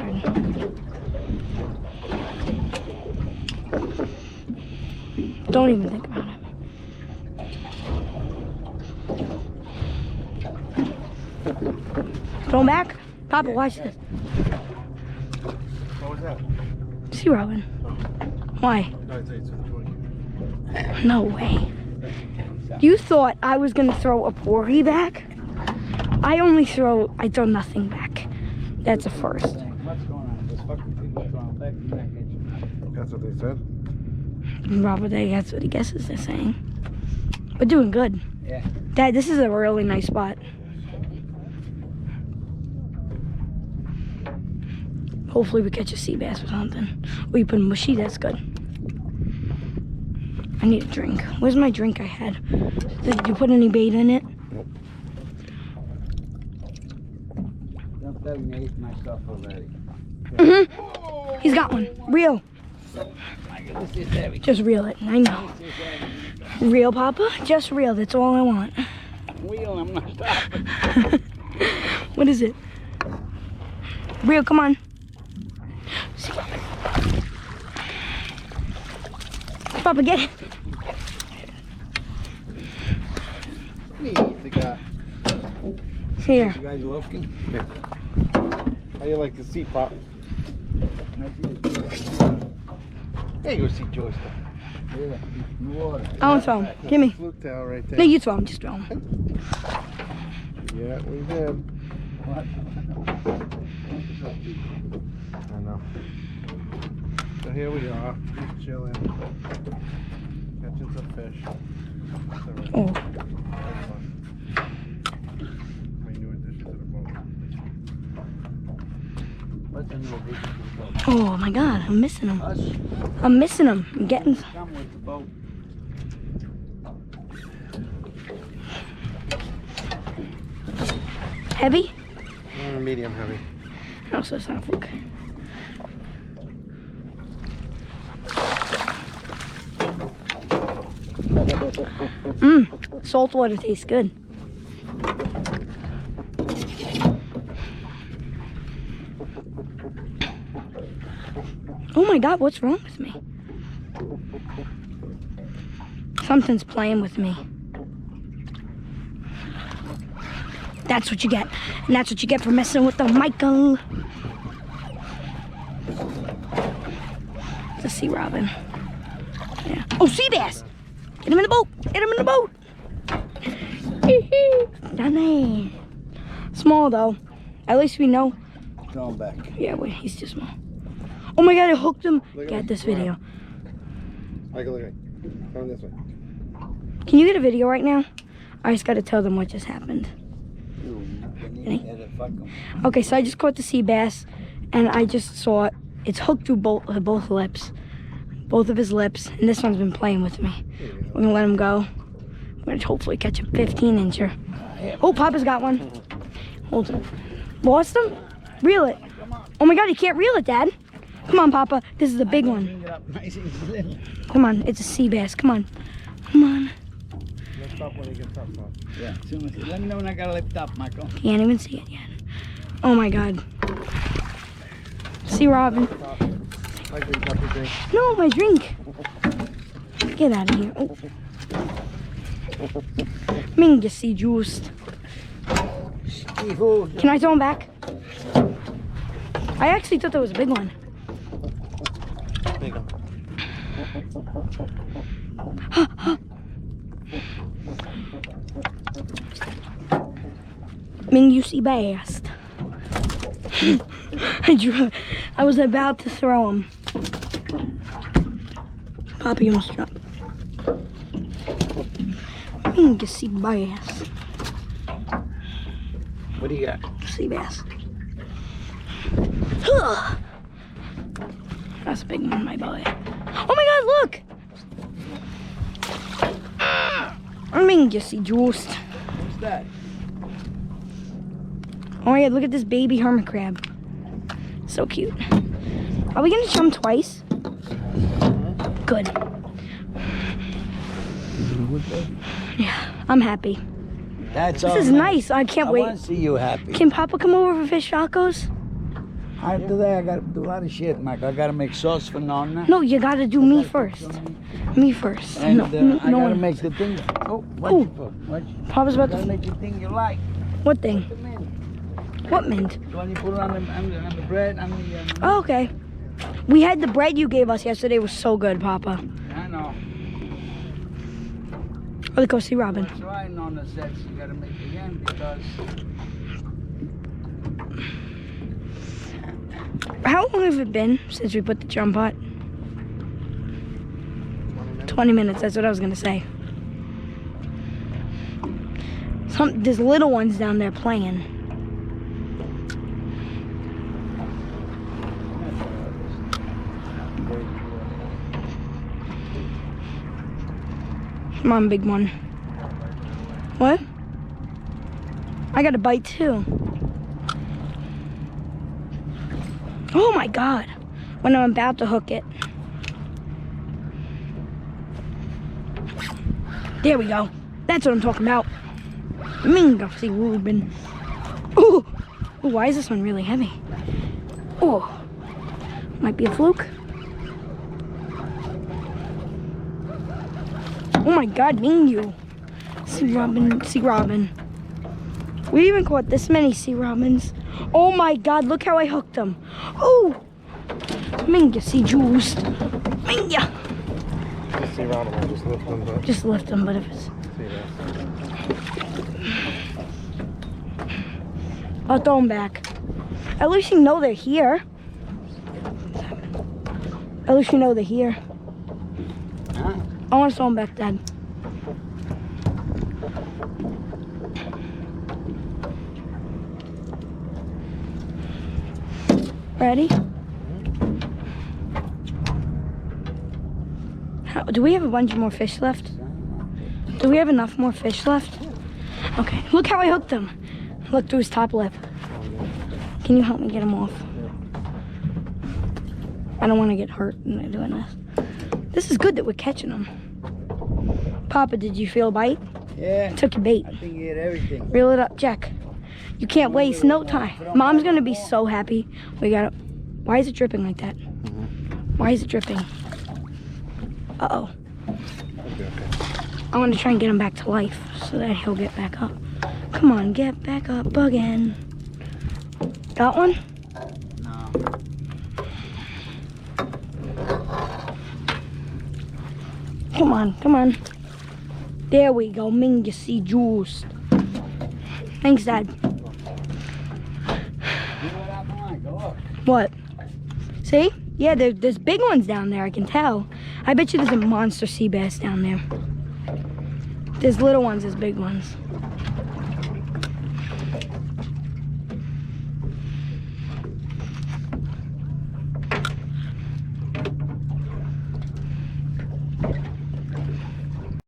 bastard. Don't even think about it. Throw him back. Papa, watch this. What was that? Sea robin. Why? No, I thought you said Porgy. No way. You thought I was gonna throw a porgy back? I throw nothing back. That's a first. What's going on? This fucking thing was throwing back. You're not catching. That's what they said? Probably that's what he guesses they're saying. We're doing good. Yeah. Dad, this is a really nice spot. Hopefully we catch a sea bass or something. Oh, you put a mushy? That's good. I need a drink. Where's my drink I had? Did you put any bait in it? Nope. Don't tell me I ate my stuff already. Mm-hmm. He's got one. Reel. My goodness, it's heavy. Just reel it. I know. Reel, Papa? Just reel. That's all I want. Wheel, I'm not stopping. What is it? Reel, come on. Papa, get it. The guy. Here. You guys looking? Yeah. How you like to see, Pop? There you go, see Joyce. Yeah, in the water. I want to throw him. Give me. Fluke tail right there. No, you throw him. Just throw him. Yeah, we did. What? I know. So here we are, just chilling, catching some fish. Oh. That's fun. My new addition to the boat. What's the new addition to the boat? Oh my God, I'm missing him. Us? I'm missing him. I'm getting. Come with the boat. Heavy? Medium heavy. No, so it's not a fluke. Salt water tastes good. Oh my God, what's wrong with me? Something's playing with me. That's what you get. And that's what you get for messing with the Michael. It's a sea robin. Yeah. Oh, sea bass! Get him in the boat! Get him in the boat! Down there. Small though. At least we know. Throw him back. Yeah, wait, he's too small. Oh my God, I hooked him. Look at Get me. this video. Michael, look at me. Come this way. Can you get a video right now? I just gotta tell them what just happened. Okay, so I just caught the sea bass, and I just saw it. It's hooked through both lips, both of his lips, and this one's been playing with me. We're gonna let him go. We're gonna hopefully catch a 15-incher. Oh, Papa's got one. Hold it. Lost him? Reel it. Oh my God, he can't reel it, Dad. Come on, Papa. This is a big one. Come on, it's a sea bass. Come on. Come on. Let's stop when he gets up, Pop. Yeah, soon as let me know when I gotta lift up, Michael. Can't even see it yet. Oh my God. Sea robin. Michael, you got the drink. No, my drink. Get out of here. Oh. Mingus juiced. Can I throw him back? I actually thought that was a big one. Big one. Mingus bass. I was about to throw him. Poppy almost dropped. Mingus bass. What do you got? Sea bass. That's a big one, my boy. Oh my God, look! Mingus juiced. What's that? Oh my God, look at this baby hermit crab. So cute. Are we gonna chum twice? Good. Yeah, I'm happy. That's This is nice. I can't I wait. want to see you happy. Can Papa come over for fish tacos? After that, I gotta do a lot of shit, Mike. I gotta make sauce for Nonna. No, you gotta do me first. Me first. And no, I no gotta one. make the thing. Oh, what Ooh. you put? What? Papa's I about gotta to. make the thing you like. What thing? The mint. What mint? The one you put on the bread, on the... Oh, okay. We had the bread you gave us yesterday. It was so good, Papa. I know. Let's go see Robin. That's why Nonna says you gotta make it again, because... How long have it been since we put the drum pot? 20 minutes, that's what I was gonna say. There's little ones down there playing. Come on, big one. What? I got a bite too. Oh my God, when I'm about to hook it. There we go. That's what I'm talking about. Mingo, see Ruben. Ooh, ooh, why is this one really heavy? Oh, might be a fluke. Oh my God, Mingo. Sea Robin, Sea Robin. We even caught this many sea robins. Oh my God, look how I hooked them. Oh, Minga, sea juiced. Minga. Just see Robin, I'll just lift them, but Just lift them, but if it's... see that. I'll throw them back. At least you know they're here. At least you know they're here. Huh? I want to throw them back, Dad. Ready? Do we have a bunch more fish left? Do we have enough more fish left? Okay, look how I hooked them. Look through his top lip. Can you help me get him off? I don't want to get hurt when doing this. This is good that we're catching them. Papa, did you feel a bite? Yeah. Took your bait. I think you ate everything. Reel it up, Jack. You can't waste no time. Mom's gonna be so happy. We got it. Why is it dripping like that? Why is it dripping? Uh-oh. Okay. I want to try and get him back to life so that he'll get back up. Come on, get back up again. Got one? No. Come on, come on. There we go, Minga sea juiced. Thanks, Dad. What? See? Yeah, there's big ones down there, I can tell. I bet you there's a monster sea bass down there. There's little ones, there's big ones.